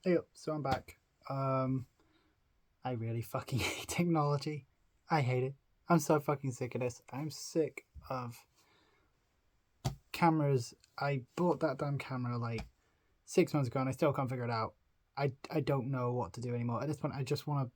Hey, so I'm back. I really fucking hate technology. I hate it. I'm so fucking sick of this. I'm sick of cameras. I bought that damn camera like 6 months ago and I still can't figure it out. I don't know what to do anymore. At this point, I just want to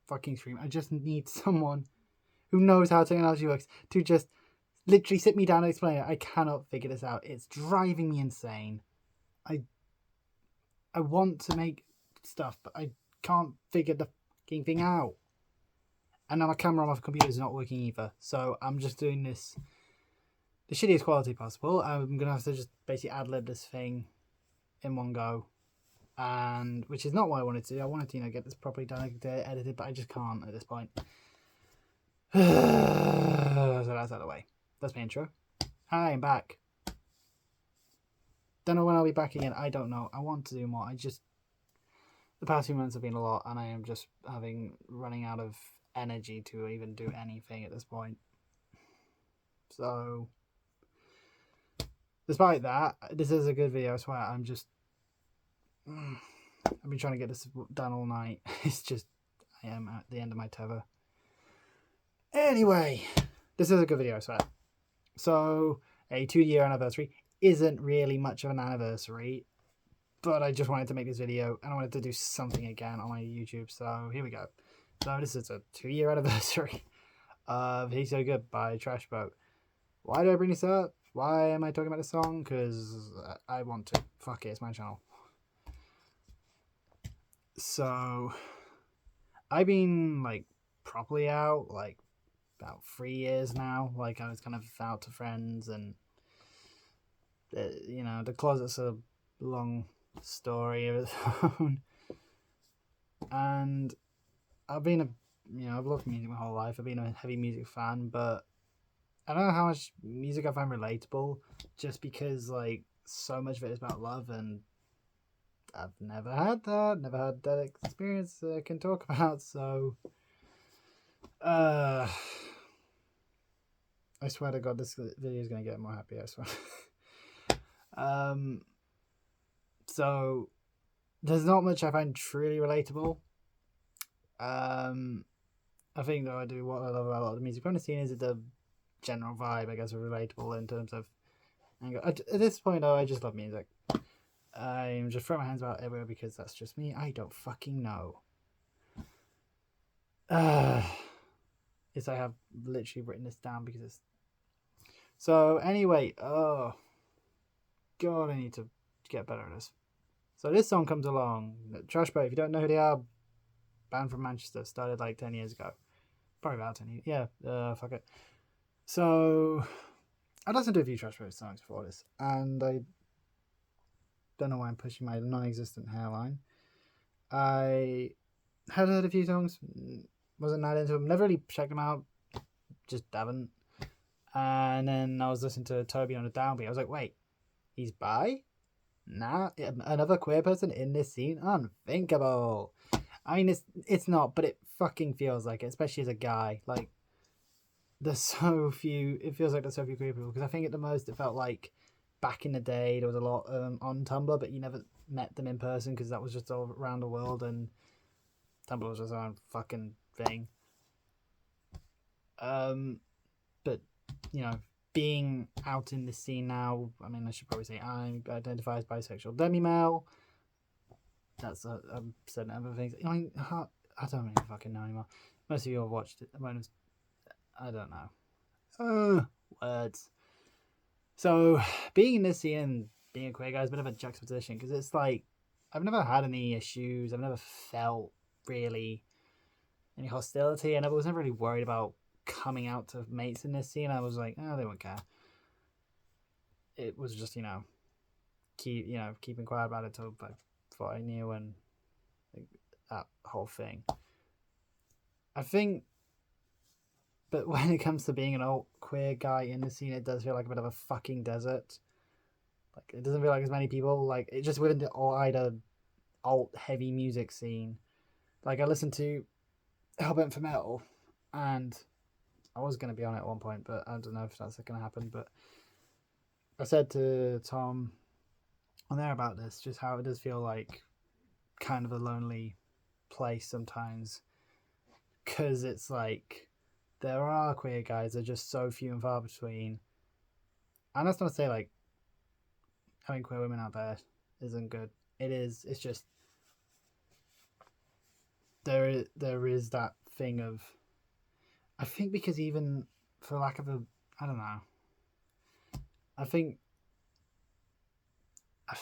fucking scream. I just need someone who knows how technology works to just literally sit me down and explain it. I cannot figure this out. It's driving me insane. I I want to make stuff, but I can't figure the fucking thing out. And now my camera on my computer is not working either. So I'm just doing this the shittiest quality possible. I'm gonna have to just basically ad lib this thing in one go, and which is not what I wanted to do. I wanted to get this properly done, edited, but I just can't at this point. So that's out of the way. That's my intro. Hi, I'm back. Don't know when I'll be back again. I don't know. I want to do more. The past few months have been a lot, and I am just running out of energy to even do anything at this point. So, despite that, this is a good video. I swear. I've been trying to get this done all night. It's just I am at the end of my tether. Anyway, this is a good video. I swear. So, a 2-year anniversary isn't really much of an anniversary, but I just wanted to make this video and I wanted to do something again on my YouTube. So here we go. So this is a 2-year anniversary of He's So Good by Trash Boat. Why do I bring this up? Why am I talking about this song? Because I want to. Fuck it, it's my channel. So I've been like properly out like about 3 years now. Like I was kind of out to friends, and the closet's a long story of its own. And I've been I've loved music my whole life. I've been a heavy music fan, but I don't know how much music I find relatable, just because like so much of it is about love, and I've never had that experience I can talk about. So, I swear to God, this video is gonna get more happy. I swear. So there's not much I find truly relatable. I think though what I love about a lot of the music from the scene is the general vibe, I guess, are relatable in terms of anger. At this point, though, I just love music. I'm just throwing my hands out everywhere because that's just me. I don't fucking know. Yes, I have literally written this down because it's. So anyway, oh God, I need to get better at this. So this song comes along. Trash Boat, if you don't know who they are, band from Manchester, started like 10 years ago. Probably about 10 years. Yeah, fuck it. So I listened to a few Trash Boat songs before this, and I don't know why I'm pushing my non-existent hairline. I had heard a few songs, wasn't that into them, never really checked them out, just haven't. And then I was listening to Toby on a downbeat. I was like, wait, he's bi? Nah, another queer person in this scene? Unthinkable. I mean, it's not, but it fucking feels like it, especially as a guy. Like, there's so few, it feels like there's so few queer people, because I think at the most it felt like back in the day there was a lot on Tumblr, but you never met them in person because that was just all around the world, and Tumblr was just our own fucking thing. But being out in the scene now, I mean, I should probably say I identify as bisexual, demi-male. That's a certain other things. I mean, I don't really fucking know anymore. Most of you have watched it. I don't know. Words. So being in this scene and being a queer guy is a bit of a juxtaposition, because it's like I've never had any issues. I've never felt really any hostility, and I was never really worried about coming out to mates in this scene. I was like, oh, they won't care. It was just keeping quiet about it till before I knew, and that whole thing. I think, but when it comes to being an alt queer guy in the scene, it does feel like a bit of a fucking desert. Like, it doesn't feel like as many people. Like, it just within the alt heavy music scene. Like, I listened to Hellbent for Metal, and I was going to be on it at one point, but I don't know if that's going to happen. But I said to Tom on there about this, just how it does feel like kind of a lonely place sometimes, because it's like there are queer guys, they're just so few and far between. And that's not to say like having queer women out there isn't good. It is. It's just there is that thing of, I think, because even for lack of a, I don't know, I think I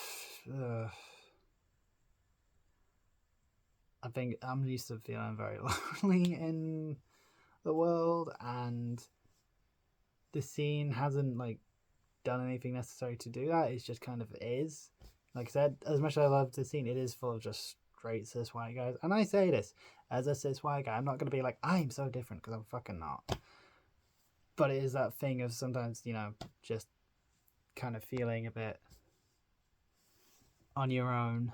think I'm used to feeling very lonely in the world, and the scene hasn't like done anything necessary to do that. It's just kind of is. Like I said, as much as I love the scene, it is full of just straight cis white guys. And I say this as a cis white guy. I'm not going to be like, I'm so different, because I'm fucking not. But it is that thing of sometimes, just kind of feeling a bit on your own.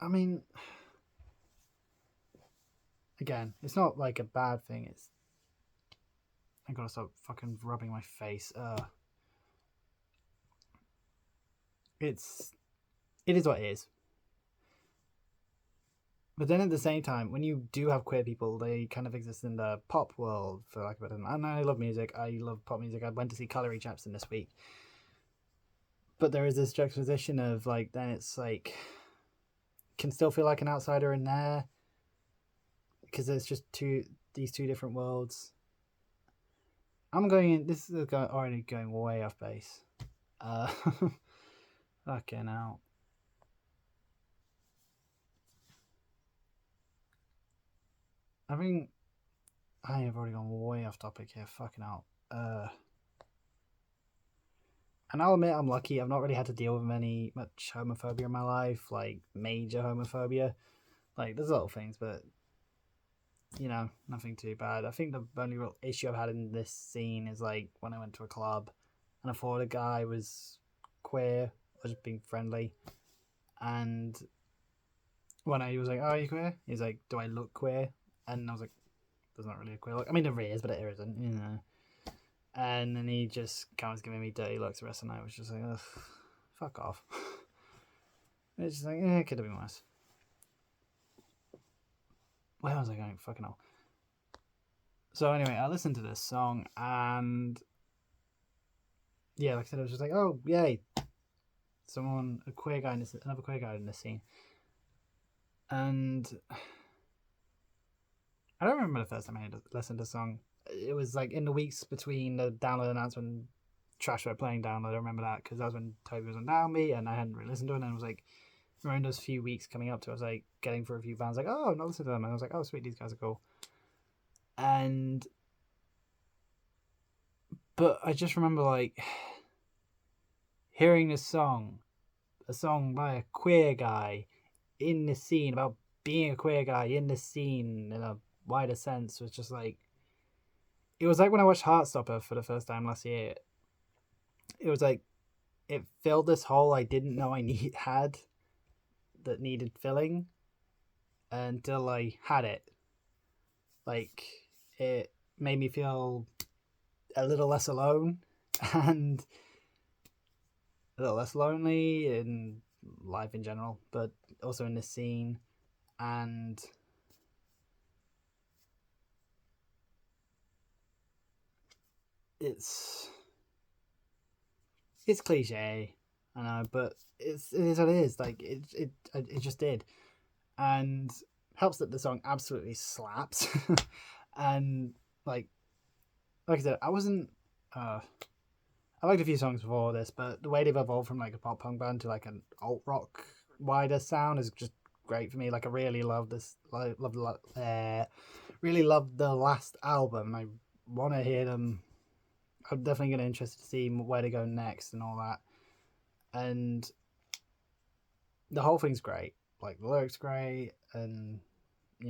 I mean, again, it's not like a bad thing. I gotta stop fucking rubbing my face. It is what it is. But then at the same time, when you do have queer people, they kind of exist in the pop world, for lack of a better term. And I love music. I love pop music. I went to see Calorie Jepsen this week. But there is this juxtaposition of like, then it's like, can still feel like an outsider in there, because there's just these two different worlds. I'm going in. This is already going way off base. Fucking hell. I think I have already gone way off topic here. Fucking hell. And I'll admit I'm lucky. I've not really had to deal with much homophobia in my life, like major homophobia. Like there's little things, but nothing too bad. I think the only real issue I've had in this scene is like when I went to a club and I thought a guy was queer, or just being friendly, and when he was like, "Oh, are you queer?" He's like, "Do I look queer?" And I was like, "There's not really a queer look. I mean, there is, but it isn't, And then he just kind of was giving me dirty looks the rest of the night, which was like, ugh, fuck off. It's just like, it could have been worse. Where was I going? Fucking hell. So anyway, I listened to this song, and yeah, like I said, I was just like, oh, yay. Another queer guy in this scene. And I don't remember the first time I listened to the song. It was like in the weeks between the download announcement, Trash were playing download. I remember that because that was when Toby was on Downbeat, and I hadn't really listened to it. And it was like around those few weeks coming up to, I was like getting for a few bands, like, oh, I'm not listening to them. And I was like, oh, sweet, these guys are cool. But I just remember like hearing this song, a song by a queer guy in the scene, about being a queer guy in the scene in a wider sense, was just like, it was like when I watched Heartstopper for the first time last year. It was like, it filled this hole I didn't know I had that needed filling until I had it. Like, it made me feel a little less alone and a little less lonely in life in general, but also in this scene. And it's cliche, I know, but it is what it is. Like it just did, and helps that the song absolutely slaps. And like I said, I wasn't. I liked a few songs before this, but the way they've evolved from like a pop punk band to like an alt rock wider sound is just great for me. Like I really love this. Really loved the last album. I want to hear them. I'm definitely going to be interested to see where they go next and all that. And the whole thing's great. Like the lyrics great, and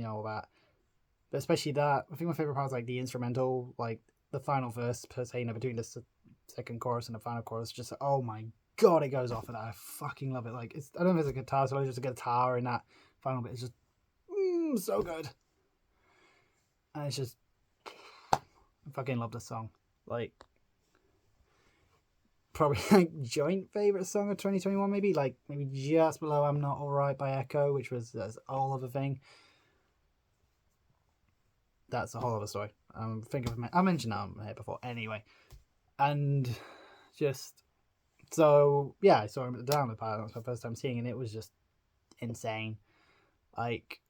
all that. But especially that, I think my favorite part is like the instrumental, like the final verse per se, between the second chorus and the final chorus. Just oh my god, it goes off, and I fucking love it. Like I don't know if it's a guitar solo, just a guitar in that final bit. It's just so good, and it's just I fucking love this song. Like probably like joint favorite song of 2021, maybe just below "I'm Not Alright" by Echo, which was that's a whole other thing. That's a whole other story. I mentioned that on here before anyway, and just so yeah, I saw him at the download party. That was my first time seeing, and it was just insane. Like,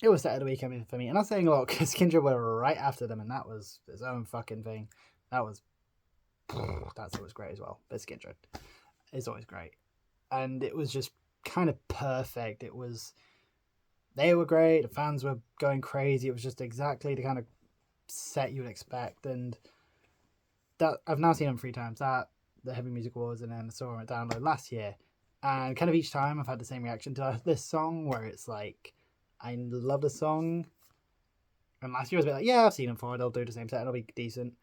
it was Saturday weekend for me, and I'm saying a lot because Kindred were right after them, and that was its own fucking thing. That's always great as well. But Kindred is always great, and it was just kind of perfect. They were great. The fans were going crazy. It was just exactly the kind of set you would expect, and that I've now seen them 3 times. That the Heavy Music Awards, and then I saw them at Download last year, and kind of each time I've had the same reaction to this song, where it's like, I love the song, and last year was a bit like, yeah, I've seen them before, they'll do the same set, it'll be decent,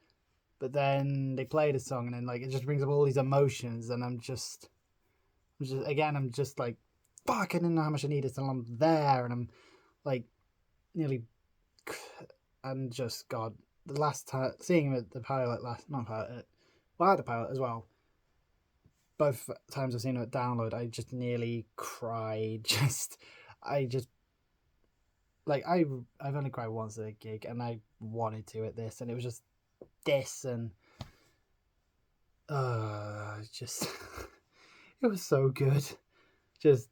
but then they play the song, and then like it just brings up all these emotions, and I'm just like, fuck, I didn't know how much I needed, and I'm there, and I'm like nearly, and just God, the last time seeing him at the pilot at the pilot as well. Both times I've seen him at Download, I just nearly cried. I've only cried once at a gig, and I wanted to at this, and it was just this, and just it was so good. Just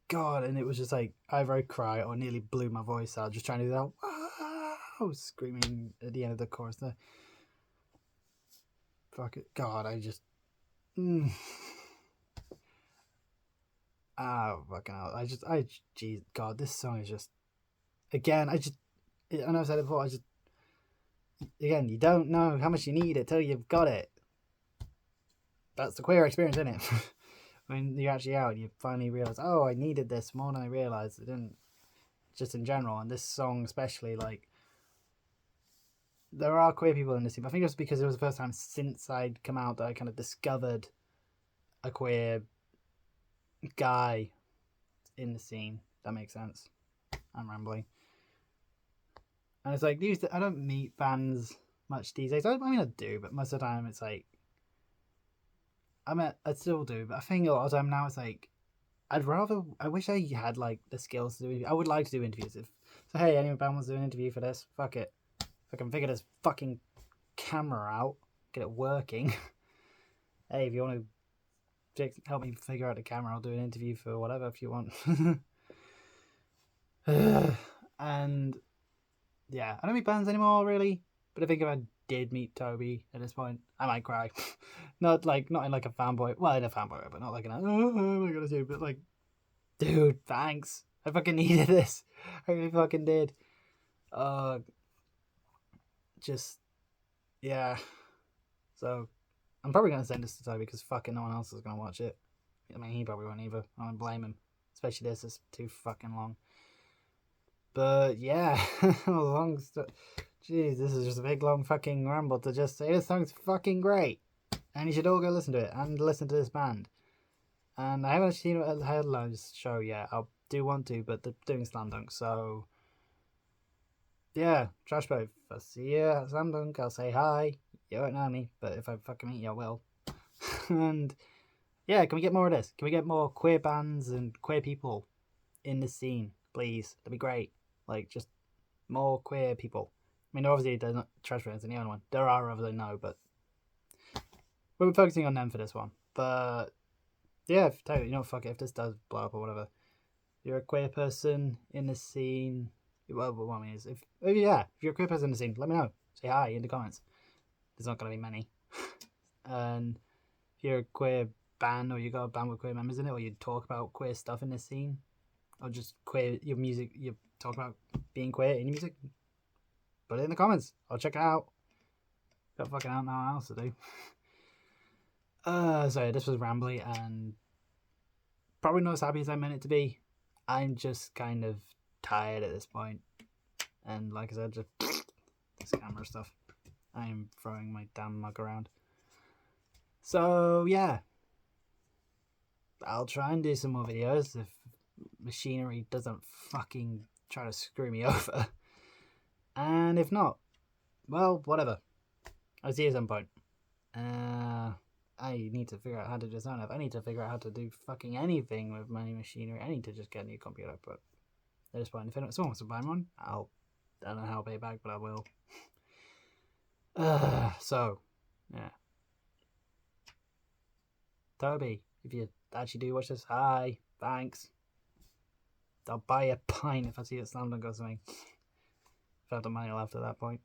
God, and it was just like either I cry or nearly blew my voice out just trying to do that. Wow, screaming at the end of the chorus there. Fuck it, God, I just. Oh, fucking hell. Geez, God, this song is just. Again, I know I've said it before, again, you don't know how much you need it till you've got it. That's the queer experience, isn't it? When you're actually out, you finally realise, oh, I needed this more than I realised. I didn't. Just in general, and this song especially, like, there are queer people in this team. I think it was because it was the first time since I'd come out that I kind of discovered a queer guy in the scene. That makes sense. I'm rambling. And it's like, I don't meet fans much these days. I mean, I do, but most of the time it's like, I still do, but I think a lot of the time now it's like, I wish I had like the skills to do it. I would like to do interviews. Hey, any band wants to do an interview for this? Fuck it. If I can figure this fucking camera out, get it working. Hey, if you want to help me figure out the camera, I'll do an interview for whatever if you want. And yeah, I don't meet bands anymore really, but I think if I did meet Toby at this point, I might cry. not in like a fanboy, well, in a fanboy, but not like an oh my god, dude, but like, dude, thanks. I fucking needed this. I really fucking did. Just yeah. So I'm probably gonna send this to Toby because fucking no one else is gonna watch it. I mean, he probably won't either. I don't blame him. Especially this is too fucking long. But yeah, long story. Jeez, this is just a big long fucking ramble to just say this song's fucking great, and you should all go listen to it and listen to this band. And I haven't seen it at the Headlines show yet. I do want to, but they're doing Slam Dunk, so yeah, Trash Boat. If I see you at Slam Dunk, I'll say hi. You won't know me, but if I fucking meet you, I will. And yeah, can we get more of this? Can we get more queer bands and queer people in the scene, please? That'd be great. Like, just more queer people. I mean, obviously, they're not Trash Boat isn't the only one. There are others I know, but we're focusing on them for this one. But yeah, fuck it, if this does blow up or whatever, you're a queer person in the scene. Well, what I mean is, if you're a queer person in the scene, let me know. Say hi in the comments. There's not going to be many. And if you're a queer band, or you got a band with queer members in it, or you talk about queer stuff in the scene, or just queer your music, you talk about being queer in your music, put it in the comments. I'll check it out. Got fucking out now else to do. So this was rambly and probably not as happy as I meant it to be. I'm just kind of tired at this point, and like I said, just this camera stuff. I'm throwing my damn mug around. So yeah, I'll try and do some more videos if machinery doesn't fucking try to screw me over. And if not, well, whatever. I'll see you at some point. I need to figure out how to design it. I need to figure out how to do fucking anything with my machinery. I need to just get a new computer, but at this point, if someone wants to buy one, I don't know how I'll pay back, but I will. So, yeah. Toby, if you actually do watch this, hi, thanks. I'll buy a pint if I see it Slam Dunk or something. If I have the money left at that point.